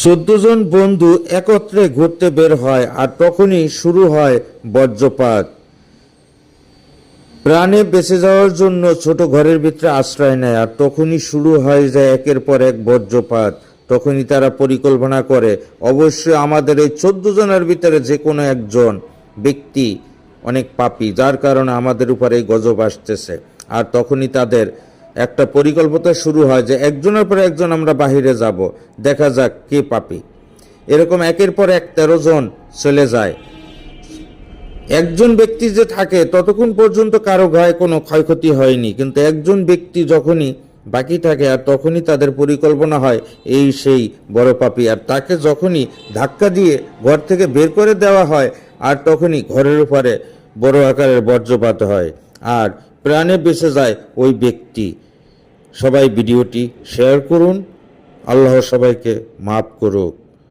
14 জন বন্ধু একত্রে ঘুরতে বের হয় আর তখনই শুরু হয় বজ্রপাত। প্রাণে বেঁচে যাওয়ার জন্য ছোট ঘরের ভিতরে আশ্রয় নেয় আর তখনই শুরু হয় যে একের পর এক বজ্রপাত। তখনই তারা পরিকল্পনা করে অবশ্যই আমাদের এই 14 জনের ভিতরে যে কোনো একজন ব্যক্তি অনেক পাপী, যার কারণে আমাদের উপরে এই গজব আসতেছে। আর তখনই তাদের একটা পরিকল্পনা শুরু হয় যে একজনের পর একজন আমরা বাহিরে যাব, দেখা যাক কে পাপী। এরকম একের পর এক 13 জন চলে যায়। একজন ব্যক্তি যে থাকে ততক্ষণ পর্যন্ত কারো গায়ে কোনো ক্ষয়ক্ষতি হয়নি, কিন্তু একজন ব্যক্তি যখনই বাকি থাকে আর তখনই তাদের পরিকল্পনা হয় এই সেই বড় পাপী, আর তাকে যখনই ধাক্কা দিয়ে ঘর থেকে বের করে দেওয়া হয় আর তখনই ঘরের উপরে বড় আকারের বজ্রপাত হয় আর প্রাণে বেঁচে যায় ওই ব্যক্তি। সবাই ভিডিওটি শেয়ার করুন। আল্লাহ সবাইকে মাফ করুক।